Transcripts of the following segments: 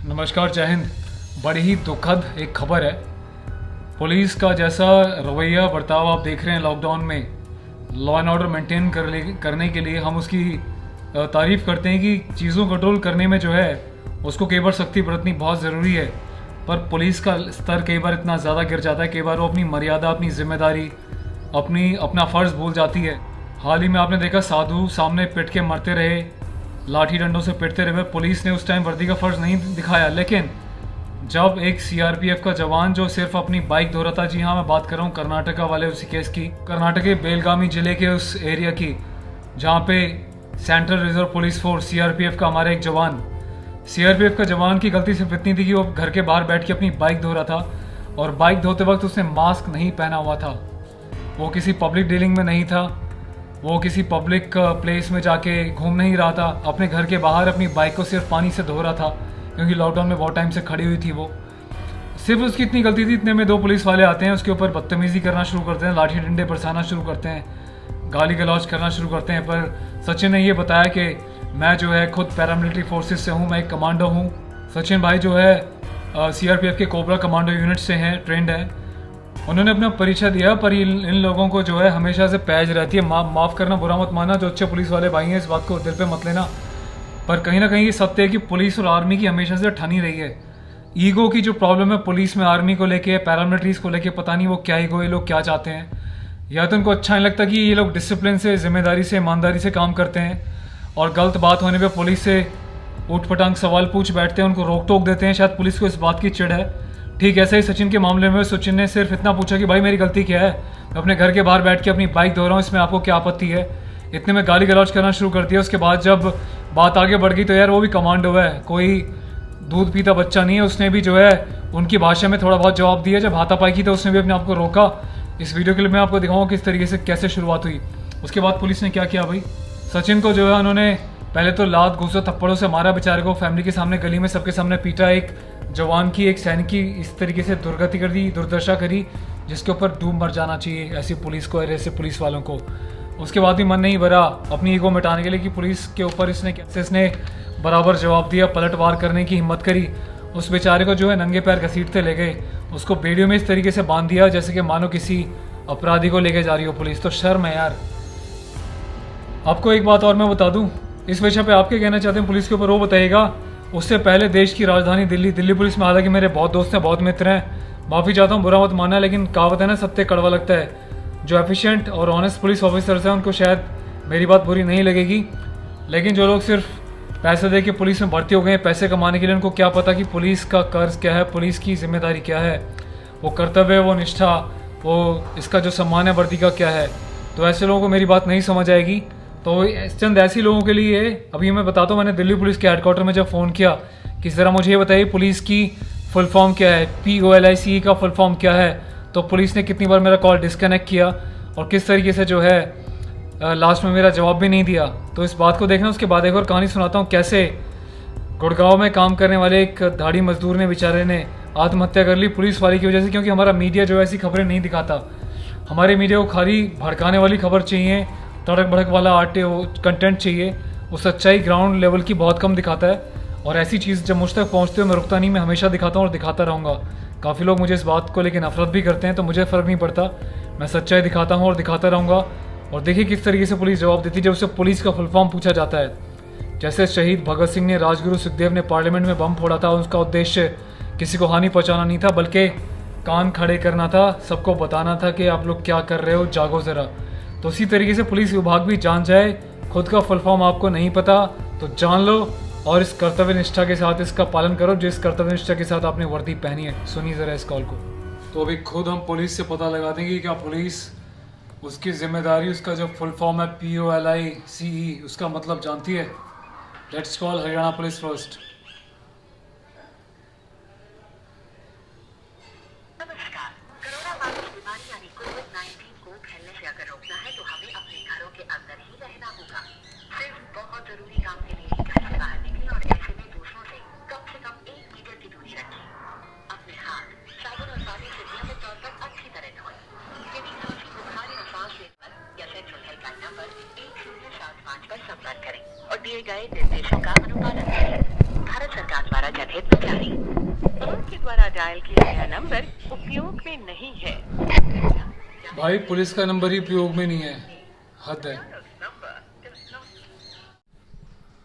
नमस्कार, जय हिंद। बड़ी ही दुखद एक खबर है। पुलिस का जैसा रवैया बर्ताव आप देख रहे हैं लॉकडाउन में, लॉ एंड ऑर्डर मेंटेन करने के लिए हम उसकी तारीफ़ करते हैं कि चीज़ों को कंट्रोल करने में जो है उसको कई बार सख्ती बरतनी बहुत ज़रूरी है। पर पुलिस का स्तर कई बार इतना ज़्यादा गिर जाता है, कई बार वो अपनी मर्यादा, अपनी जिम्मेदारी, अपना फ़र्ज़ भूल जाती है। हाल ही में आपने देखा साधु सामने पिट के मरते रहे, लाठी डंडों से पिटते रहे। पुलिस ने उस टाइम वर्दी का फ़र्ज़ नहीं दिखाया, लेकिन जब एक सीआरपीएफ का जवान जो सिर्फ अपनी बाइक धो रहा था, जी हाँ मैं बात कर रहा हूँ कर्नाटका वाले उसी केस की, कर्नाटक के बेलगामी जिले के उस एरिया की, जहाँ पे central reserve police force CRPF का हमारा एक जवान, सीआरपीएफ का जवान की गलती सिर्फ इतनी थी कि वो घर के बाहर बैठ के अपनी बाइक धो रहा था और बाइक धोते वक्त उसने मास्क नहीं पहना हुआ था। वो किसी पब्लिक डीलिंग में नहीं था, वो किसी पब्लिक प्लेस में जाके घूम नहीं रहा था, अपने घर के बाहर अपनी बाइक को सिर्फ पानी से धो रहा था क्योंकि लॉकडाउन में बहुत टाइम से खड़ी हुई थी। वो सिर्फ उसकी इतनी गलती थी। इतने में दो पुलिस वाले आते हैं, उसके ऊपर बदतमीजी करना शुरू करते हैं, लाठी डंडे बरसाना शुरू करते हैं, गाली गलौज करना शुरू करते हैं। पर सचिन ने ये बताया कि मैं जो है खुद पैरामिलिट्री फोर्सेस से हूँ, मैं एक कमांडो हूँ। सचिन भाई जो है सीआरपीएफ के कोबरा कमांडो यूनिट से हैं, ट्रेंड है। उन्होंने अपना परिचय दिया, पर इन लोगों को जो है हमेशा से पैज रहती है। माफ़ करना, बुरा मत मानना, जो अच्छे पुलिस वाले भाई हैं इस बात को दिल पे मत लेना, पर कहीं ना कहीं ये सत्य है कि पुलिस और आर्मी की हमेशा से ठनी रही है। ईगो की जो प्रॉब्लम है पुलिस में, आर्मी को लेके, पैरामिलिट्रीज को लेके, पता नहीं वो क्या ईगो, ये लोग क्या चाहते हैं। या तो उनको अच्छा नहीं लगता कि ये लोग डिसिप्लिन से, जिम्मेदारी से, ईमानदारी से काम करते हैं और गलत बात होने पे पुलिस से ऊट पटांग सवाल पूछ बैठते हैं, उनको रोक टोक देते हैं। शायद पुलिस को इस बात की चिढ़ है। ठीक ऐसे ही सचिन के मामले में सचिन ने सिर्फ इतना पूछा कि भाई मेरी गलती क्या है, मैं अपने घर के बाहर बैठ के अपनी बाइक धो रहा हूँ, इसमें आपको क्या आपत्ति है। इतने में गाली गलौज करना शुरू कर दिया। उसके बाद जब बात आगे बढ़ गई तो यार वो भी कमांडो है, कोई दूध पीता बच्चा नहीं है। उसने भी जो है उनकी भाषा में थोड़ा बहुत जवाब दिया। जब हाथापाई की तो उसने भी अपने आप को रोका। इस वीडियो के लिए मैं आपको दिखाऊंगा किस तरीके से कैसे शुरुआत हुई। उसके बाद पुलिस ने क्या किया भाई, सचिन को जो है उन्होंने पहले तो लात घूसा थप्पड़ों से मारा, बेचारे को फैमिली के सामने, गली में सबके सामने पीटा। एक जवान की, एक सैनिक की इस तरीके से दुर्गति कर दी, दुर्दशा करी, जिसके ऊपर डूब मर जाना चाहिए ऐसी पुलिस को, ऐसे पुलिस वालों को। उसके बाद भी मन नहीं भरा अपनी ईगो मिटाने के लिए कि पुलिस के ऊपर इसने बराबर जवाब दिया, पलटवार करने की हिम्मत करी। उस बेचारे को जो है नंगे पैर घसीटते ले गए, उसको बेड़ियों में इस तरीके से बांध दिया जैसे कि मानो किसी अपराधी को लेके जा रही हो पुलिस। तो शर्म है यार। आपको एक बात और मैं बता दूं, इस विषय पे आप क्या कहना चाहते हैं पुलिस के ऊपर, वो बताइएगा। उससे पहले देश की राजधानी दिल्ली पुलिस में, हालांकि मेरे बहुत दोस्त हैं, बहुत मित्र हैं, माफ़ी चाहता हूँ, बुरा मत मानना, लेकिन कहावत है ना, सत्य कड़वा लगता है। जो एफिशिएंट और ऑनेस्ट पुलिस ऑफिसर्स हैं उनको शायद मेरी बात बुरी नहीं लगेगी, लेकिन जो लोग सिर्फ पैसे दे के पुलिस में भर्ती हो गए हैं पैसे कमाने के लिए, उनको क्या पता कि पुलिस का कर्ज क्या है, पुलिस की जिम्मेदारी क्या है, वो कर्तव्य, वो निष्ठा, वो इसका जो सम्मान है वर्दी का क्या है। तो ऐसे लोगों को मेरी बात नहीं समझ आएगी। तो चंद ऐसी लोगों के लिए अभी मैं बताता हूँ। मैंने दिल्ली पुलिस के हेडक्वार्टर में जब फ़ोन किया कि ज़रा मुझे ये बताइए पुलिस की फुल फॉर्म क्या है, POLICE का फुल फॉर्म क्या है, तो पुलिस ने कितनी बार मेरा कॉल डिस्कनेक्ट किया और किस तरीके से जो है लास्ट में मेरा जवाब भी नहीं दिया। तो इस बात को देखना। उसके बाद एक और कहानी सुनाता हूँ, कैसे गुड़गांव में काम करने वाले एक दाढ़ी मजदूर ने, बेचारे ने आत्महत्या कर ली पुलिस वाले की वजह से। क्योंकि हमारा मीडिया जो ऐसी खबरें नहीं दिखाता, हमारे मीडिया को खाली भड़काने वाली खबर चाहिए, तड़क भड़क वाला कंटेंट चाहिए। वो सच्चाई ग्राउंड लेवल की बहुत कम दिखाता है। और ऐसी चीज़ जब मुझ तक पहुँचते हो मैं रुकता नहीं, मैं हमेशा दिखाता हूँ और दिखाता रहूँगा। काफ़ी लोग मुझे इस बात को लेकर नफरत भी करते हैं, तो मुझे फ़र्क नहीं पड़ता, मैं सच्चाई दिखाता हूँ और दिखाता रहूँगा। और देखिए किस तरीके से पुलिस जवाब देती है जब उससे पुलिस का फुल फॉर्म पूछा जाता है। जैसे शहीद भगत सिंह ने, राजगुरु सुखदेव ने पार्लियामेंट में बम फोड़ा था, उसका उद्देश्य किसी को हानि पहुँचाना नहीं था, बल्कि कान खड़े करना था, सबको बताना था कि आप लोग क्या कर रहे हो, जागो ज़रा। तो उसी तरीके से पुलिस विभाग भी जान जाए। खुद का फुल फॉर्म आपको नहीं पता तो जान लो और इस कर्तव्य निष्ठा के साथ इसका पालन करो, जिस कर्तव्य निष्ठा के साथ आपने वर्दी पहनी है। सुनिए ज़रा इस कॉल को। तो अभी खुद हम पुलिस से पता लगा देंगे क्या पुलिस, उसकी जिम्मेदारी, उसका जो फुल फॉर्म है POLICE, उसका मतलब जानती है। Let's call Haryana police first. दिए गए निर्देशों का अनुपालन करें। जारी। फोन के द्वारा डायल किया गया नंबर उपयोग में नहीं है। भाई पुलिस का नंबर ही उपयोग में नहीं है, हद है।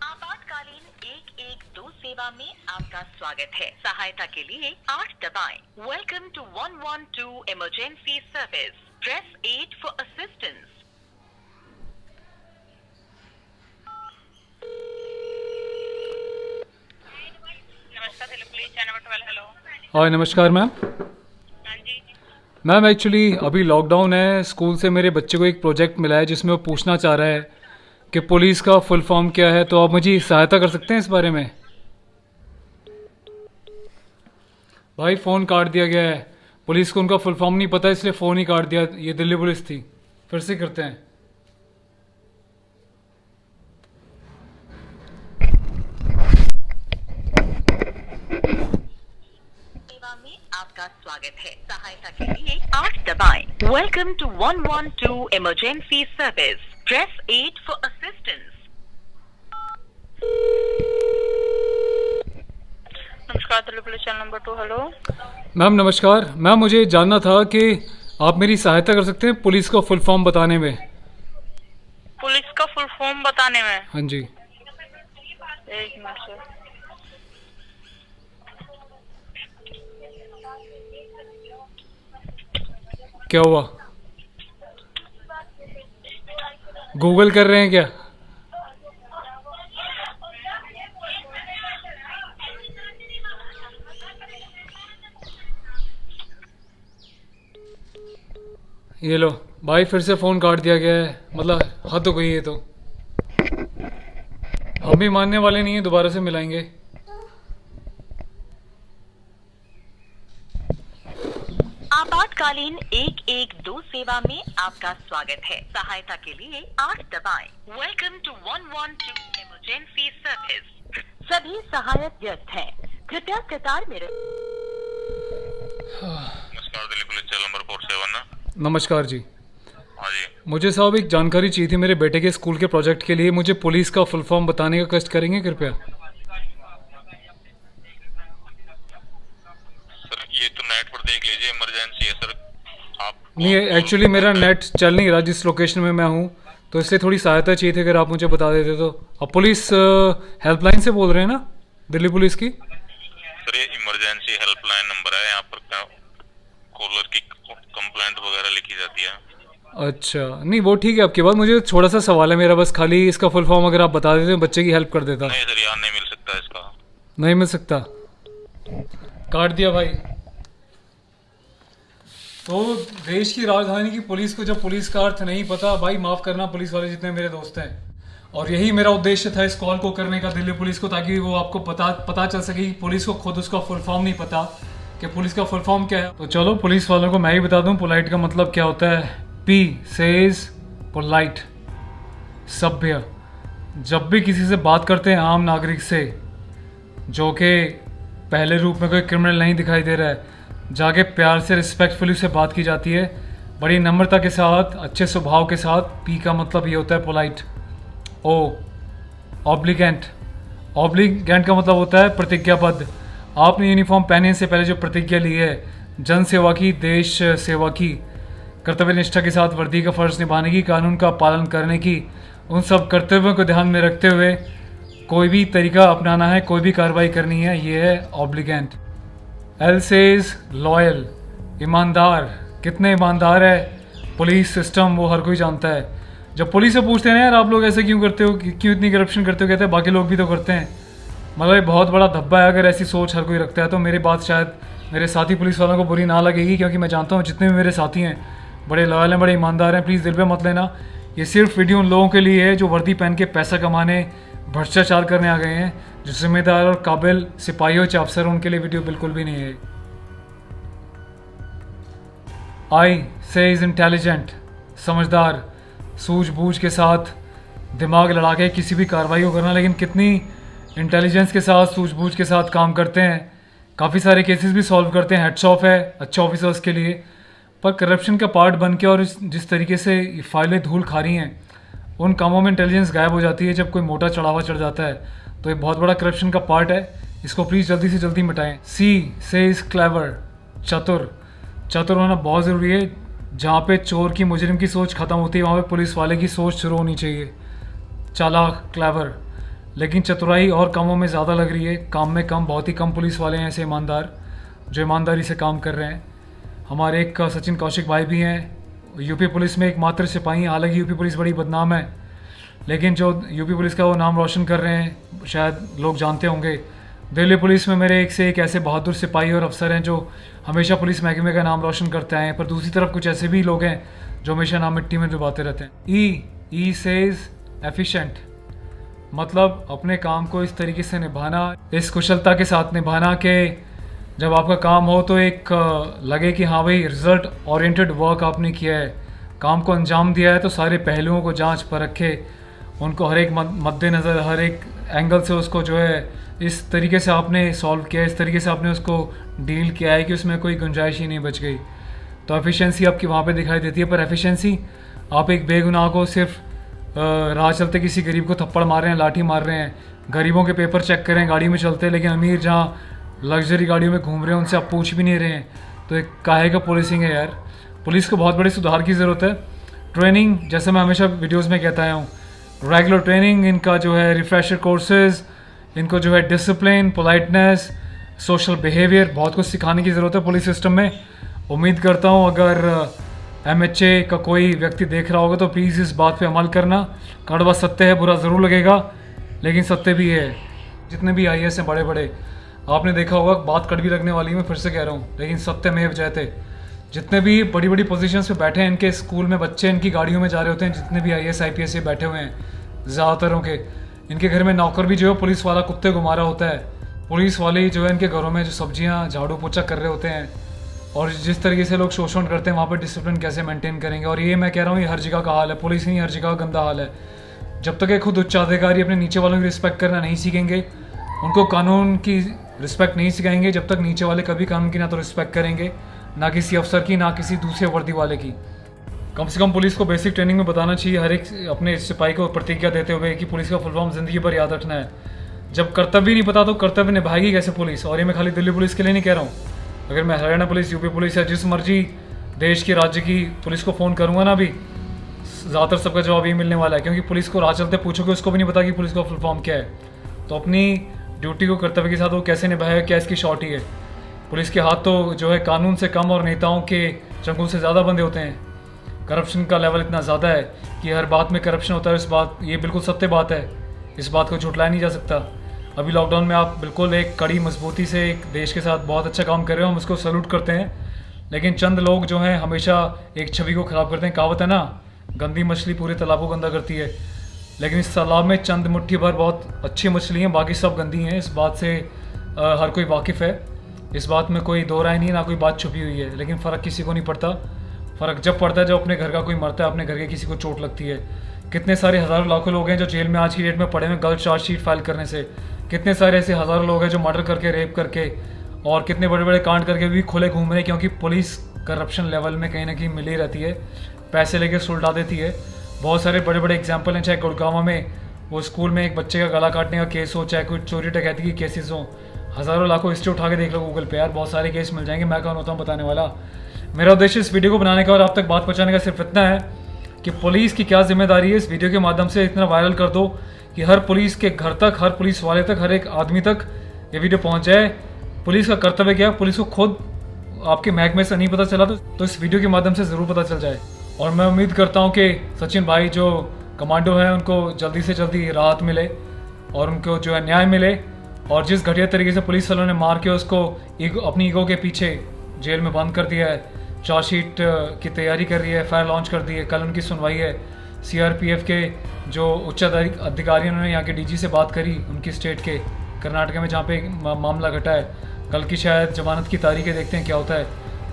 आपातकालीन 112 सेवा में आपका स्वागत है। सहायता के लिए 8 दबाएं। Welcome to 112 emergency service. Press 8 for assistance. नमस्कार, दिल्ली पुलिस चैनल 12। हेलो। हाँ नमस्कार मैम। हाँ जी। मैम एक्चुअली अभी लॉकडाउन है, स्कूल से मेरे बच्चे को एक प्रोजेक्ट मिला है जिसमें वो पूछना चाह रहा है कि पुलिस का फुल फॉर्म क्या है, तो आप मुझे सहायता कर सकते हैं इस बारे में? भाई फ़ोन काट दिया गया है, पुलिस को उनका फुल फॉर्म नहीं पता इसलिए फ़ोन ही काट दिया। ये दिल्ली पुलिस थी। फिर से करते हैं। सेवा में आपका स्वागत है। सहायता के लिए 8 दबाएं। Welcome to 112 emergency service. Press 8 for assistance. नमस्कार, Delhi police channel number 2। Hello ma'am नमस्कार। मैम मुझे जानना था कि आप मेरी सहायता कर सकते हैं पुलिस का फुल फॉर्म बताने में? पुलिस का फुल फॉर्म बताने में? हाँ जी। एक मिनट सर। क्या हुआ, गूगल कर रहे हैं क्या? ये लो भाई, फिर से फ़ोन काट दिया गया है। मतलब हद हो गई है। तो हम भी मानने वाले नहीं हैं, दोबारा से मिलाएंगे। आपातकालीन 112 सेवा में आपका स्वागत है। सहायता के लिए 8 दबाएं। Welcome to 112 emergency service. सभी सहायक व्यस्त हैं, कृपया कतार में नमस्कार, दिल्ली पुलिस चैनल नंबर 47 ना। नमस्कार जी। हाँ जी। मुझे साहब एक जानकारी चाहिए थी मेरे बेटे के स्कूल के प्रोजेक्ट के लिए। मुझे पुलिस का फुल फॉर्म बताने का कष्ट करेंगे कृपया? सर ये तो नेट पर देख लीजिए, इमरजेंसी है सर। आप नहीं, एक्चुअली मेरा नेट चल नहीं रहा जिस लोकेशन में मैं हूँ, तो इसलिए थोड़ी सहायता चाहिए थी, अगर आप मुझे बता देते तो। आप पुलिस हेल्पलाइन से बोल रहे हैं ना, दिल्ली पुलिस की? सर ये इमरजेंसी हेल्पलाइन नंबर है, यहाँ पर कॉलर की कंप्लेंट वगैरह लिखी जाती है। अच्छा, नहीं वो ठीक है आपकी बात। मुझे थोड़ा सा सवाल है मेरा, बस खाली इसका फुल फॉर्म अगर आप बता देते बच्चे की हेल्प कर देता। नहीं सर, यहाँ नहीं मिल सकता इसका। नहीं मिल सकता? काट दिया भाई। तो देश की राजधानी की पुलिस को जब पुलिस का अर्थ नहीं पता, भाई माफ़ करना पुलिस वाले जितने मेरे दोस्त हैं। और यही मेरा उद्देश्य था इस कॉल को करने का दिल्ली पुलिस को, ताकि वो आपको पता चल सके कि पुलिस को खुद उसका फुल फॉर्म नहीं पता कि पुलिस का फुल फॉर्म क्या है। तो चलो पुलिस वालों को मैं ही बता दूं पोलाइट का मतलब क्या होता है। पी सेज पोलाइट, सभ्य। जब भी किसी से बात करते हैं आम नागरिक से, जो कि पहले रूप में कोई क्रिमिनल नहीं दिखाई दे रहा है, जाके प्यार से रिस्पेक्टफुली से बात की जाती है, बड़ी नम्रता के साथ, अच्छे स्वभाव के साथ। पी का मतलब ये होता है पोलाइट। ओ ऑब्लिगेंट, ऑब्लिगेंट का मतलब होता है प्रतिज्ञाबद्ध। आपने यूनिफॉर्म पहनने से पहले जो प्रतिज्ञा ली है, जन सेवा की, देश सेवा की, कर्तव्य निष्ठा के साथ वर्दी का फर्ज निभाने की, कानून का पालन करने की, उन सब कर्तव्यों को ध्यान में रखते हुए कोई भी तरीका अपनाना है, कोई भी कार्रवाई करनी है, ये है ऑब्लिगेंट। एल सेज लॉयल, ईमानदार। कितने ईमानदार है पुलिस सिस्टम वो हर कोई जानता है। जब पुलिस से पूछते हैं ना यार आप लोग ऐसे क्यों करते हो, क्यों इतनी करप्शन करते हो, कहते हैं बाकी लोग भी तो करते हैं। मतलब ये बहुत बड़ा धब्बा है अगर ऐसी सोच हर कोई रखता है। तो मेरी बात शायद मेरे साथी पुलिस वालों को बुरी ना लगेगी, क्योंकि मैं जानता हूँ जितने भी मेरे साथी हैं बड़े लॉयल हैं, बड़े ईमानदार हैं। प्लीज़ दिल पे मत लेना, ये सिर्फ वीडियो उन लोगों के लिए है जो वर्दी पहन के पैसा कमाने, भ्रष्टाचार करने आ गए हैं। जो जिम्मेदार और काबिल सिपाही हो चाहे अफसर, उनके लिए वीडियो बिल्कुल भी नहीं है। आई से इज़ इंटेलिजेंट, समझदार, सूझबूझ के साथ दिमाग लड़ा के किसी भी कार्रवाई को करना। लेकिन कितनी इंटेलिजेंस के साथ, सूझबूझ के साथ काम करते हैं, काफ़ी सारे केसेस भी सॉल्व करते हैं। हेड्स ऑफ है अच्छे ऑफिसर्स के लिए। पर करप्शन का पार्ट बन के और जिस तरीके से ये फाइलें धूल खा रही हैं, उन कामों में इंटेलिजेंस गायब हो जाती है जब कोई मोटा चढ़ावा चढ़ जाता है। तो ये बहुत बड़ा करप्शन का पार्ट है। इसको प्लीज़ जल्दी से जल्दी मिटाएं। सी से इज़ क्लेवर, चतुर। चतुर होना बहुत ज़रूरी है। जहाँ पे चोर की, मुजरिम की सोच ख़त्म होती है, वहाँ पे पुलिस वाले की सोच शुरू होनी चाहिए। चालाक, क्लेवर। लेकिन चतुराई और कामों में ज़्यादा लग रही है, काम में कम। बहुत ही कम पुलिस वाले हैं ऐसे ईमानदार जो ईमानदारी से काम कर रहे हैं। हमारे एक सचिन कौशिक भाई भी हैं, यूपी पुलिस में एकमात्र सिपाही। हालांकि यूपी पुलिस बड़ी बदनाम है, लेकिन जो यूपी पुलिस का वो नाम रोशन कर रहे हैं, शायद लोग जानते होंगे। दिल्ली पुलिस में मेरे एक से एक ऐसे बहादुर सिपाही और अफसर हैं जो हमेशा पुलिस महकमे का नाम रोशन करते हैं। पर दूसरी तरफ कुछ ऐसे भी लोग हैं जो हमेशा नाम मिट्टी में डुबाते रहते हैं। ई सेज एफिशिएंट, मतलब अपने काम को इस तरीके से निभाना, इस कुशलता के साथ निभाना कि जब आपका काम हो तो एक लगे कि हाँ भाई रिजल्ट ओरिएंटेड वर्क आपने किया है, काम को अंजाम दिया है। तो सारे पहलुओं को जांच परखे, उनको हर एक मद्देनज़र, हर एक एंगल से उसको जो है इस तरीके से आपने सॉल्व किया, इस तरीके से आपने उसको डील किया है कि उसमें कोई गुंजाइश ही नहीं बच गई। तो एफिशिएंसी आपकी वहाँ पे दिखाई देती है। पर एफिशिएंसी, आप एक बेगुनाह को सिर्फ राह चलते किसी गरीब को थप्पड़ मार रहे हैं, लाठी मार रहे हैं, गरीबों के पेपर चेक करें, गाड़ी में चलते हैं, लेकिन अमीर जहाँ लग्जरी गाड़ियों में घूम रहे हैं उनसे आप पूछ भी नहीं रहे हैं, तो एक काहे का पुलिसिंग है यार। पुलिस को बहुत बड़े सुधार की ज़रूरत है। ट्रेनिंग, जैसे मैं हमेशा वीडियोज़ में कहता आया हूँ, रेगुलर ट्रेनिंग, इनका जो है रिफ्रेशर कोर्सेज, इनको जो है डिसिप्लिन, पोलाइटनेस, सोशल बिहेवियर, बहुत कुछ सिखाने की ज़रूरत है पुलिस सिस्टम में। उम्मीद करता हूँ अगर MHA का कोई व्यक्ति देख रहा होगा तो प्लीज़ इस बात पे अमल करना। कड़वा सत्य है, बुरा ज़रूर लगेगा, लेकिन सत्य भी है। जितने भी IAS हैं बड़े बड़े, आपने देखा होगा, बात कड़वी लगने वाली, मैं फिर से कह रहा हूँ, लेकिन सत्यमेव जयते। जितने भी बड़ी बड़ी पोजीशंस पे बैठे हैं, इनके स्कूल में बच्चे इनकी गाड़ियों में जा रहे होते हैं। जितने भी IAS IPS बैठे हुए हैं, ज़्यादातरों के, इनके घर में नौकर भी जो है पुलिस वाला कुत्ते घुमा रहा होता है। पुलिस वाले जो है इनके घरों में जो सब्जियां झाड़ू पोछा कर रहे होते हैं। और जिस तरीके से लोग शोषण करते हैं, वहाँ पर डिसिप्लिन कैसे मेंटेन करेंगे। और ये मैं कह रहा हूँ, ये हर जगह का हाल है, पुलिस नहीं, हर जगह का गंदा हाल है। जब तक ये खुद उच्चाधिकारी अपने नीचे वालों की रिस्पेक्ट करना नहीं सीखेंगे, उनको कानून की रिस्पेक्ट नहीं सिखाएंगे, जब तक नीचे वाले कभी कानून की ना तो रिस्पेक्ट करेंगे, ना किसी अफसर की, ना किसी दूसरे वर्दी वाले की। कम से कम पुलिस को बेसिक ट्रेनिंग में बताना चाहिए, हर एक अपने सिपाही को प्रतिज्ञा देते हुए कि पुलिस का फुल फॉर्म ज़िंदगी भर याद रखना है। जब कर्तव्य नहीं पता तो कर्तव्य निभाएगी कैसे पुलिस। और ये मैं खाली दिल्ली पुलिस के लिए नहीं कह रहा हूँ, अगर मैं हरियाणा पुलिस, यूपी पुलिस या जिस मर्जी देश की राज्य की पुलिस को फ़ोन करूँगा ना, भी ज़्यादातर सबका जवाब ये मिलने वाला है, क्योंकि पुलिस को राह चलते पूछोगे उसको भी नहीं पता कि पुलिस का फुल फॉर्म क्या है। तो अपनी ड्यूटी को कर्तव्य के साथ वो कैसे निभाएगा, क्या इसकी शॉर्टी है। पुलिस के हाथ तो जो है कानून से कम और नेताओं के चंगुल से ज़्यादा बंधे होते हैं। करप्शन का लेवल इतना ज़्यादा है कि हर बात में करप्शन होता है। इस बात, ये बिल्कुल सत्य बात है, इस बात को झुटलाया नहीं जा सकता। अभी लॉकडाउन में आप बिल्कुल एक कड़ी मजबूती से एक देश के साथ बहुत अच्छा काम कर रहे हो, हम उसको सैल्यूट करते हैं। लेकिन चंद लोग जो हैं हमेशा एक छवि को ख़राब करते हैं। कहावत है ना, गंदी मछली पूरे तालाब को गंदा करती है। लेकिन इस तालाब में चंद मुट्ठी भर बहुत अच्छी मछली हैं, बाकी सब गंदी हैं। इस बात से हर कोई वाकिफ़ है, इस बात में कोई दो राय नहीं, ना कोई बात छुपी हुई है। लेकिन फ़र्क किसी को नहीं पड़ता। फ़र्क जब पड़ता है जब अपने घर का कोई मरता है, अपने घर के किसी को चोट लगती है। कितने सारे हज़ारों लाखों लोग हैं जो जेल में आज की डेट में पड़े हुए गलत चार्जशीट फाइल करने से। कितने सारे ऐसे हज़ारों लोग हैं जो मर्डर करके, रेप करके और कितने बड़े बड़े कांड करके भी खुले घूम रहे हैं, क्योंकि पुलिस करप्शन लेवल में कहीं ना कहीं मिली रहती है, पैसे लेके सुलटा देती है। बहुत सारे बड़े बड़े एग्जाम्पल हैं, चाहे गुड़गांव में वो स्कूल में एक बच्चे का गला काटने का केस हो, चाहे कोई चोरी डकैती के केसेस हो, हज़ारों लाखों हिस्ट्री उठा के देख लो गूगल पे यार, बहुत सारे केस मिल जाएंगे। मैं कौन होता हूँ बताने वाला। मेरा उद्देश्य इस वीडियो को बनाने का और आप तक बात पहुँचाने का सिर्फ इतना है कि पुलिस की क्या जिम्मेदारी है। इस वीडियो के माध्यम से इतना वायरल कर दो कि हर पुलिस के घर तक, हर पुलिस वाले तक, हर एक आदमी तक ये वीडियो पहुँच जाए। पुलिस का कर्तव्य क्या है, पुलिस को खुद आपके महकमे से नहीं पता चला तो इस वीडियो के माध्यम से ज़रूर पता चल जाए। और मैं उम्मीद करता हूँ कि सचिन भाई जो कमांडो हैं उनको जल्दी से जल्दी राहत मिले और उनको जो है न्याय मिले। और जिस घटिया तरीके से पुलिस वालों ने मार के उसको अपनी ईगो के पीछे जेल में बंद कर दिया है, चार्जशीट की तैयारी कर रही है, फायर लॉन्च कर दी है, कल उनकी सुनवाई है। CRPF के जो उच्च अधिकारी, उन्होंने यहाँ के DG से बात करी, उनकी स्टेट के कर्नाटक में जहाँ पे मामला घटा है। कल की शायद जमानत की तारीखें, देखते हैं क्या होता है।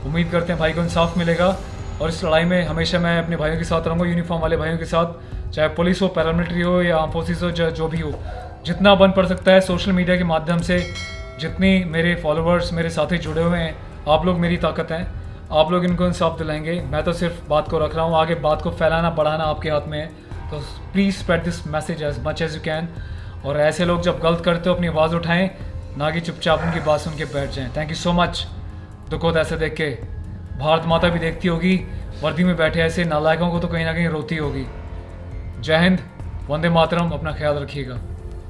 उम्मीद करते हैं भाई को इंसाफ मिलेगा। और इस लड़ाई में हमेशा मैं अपने भाइयों के साथ रहूँगा, यूनिफॉर्म वाले भाइयों के साथ, चाहे पुलिस हो, पैरामिलिट्री हो या आर्म फोर्सेस हो, जो भी हो। जितना बन पड़ सकता है सोशल मीडिया के माध्यम से, जितनी मेरे फॉलोअर्स, मेरे साथी जुड़े हुए हैं, आप लोग मेरी ताकत हैं, आप लोग इनको इंसाफ दिलाएंगे। मैं तो सिर्फ बात को रख रहा हूँ, आगे बात को फैलाना, बढ़ाना आपके हाथ में है। तो please spread this message as much as you can. और ऐसे लोग जब गलत करते हो अपनी आवाज़ उठाएं, ना कि चुपचाप उनकी बात सुन के बैठ जाएं। Thank you so much. दुख होता है ऐसे देख के। भारत माता भी देखती होगी, वर्दी में बैठे ऐसे नालायकों को तो कहीं ना कहीं रोती होगी। जय हिंद, वंदे मातरम, अपना ख्याल रखिएगा।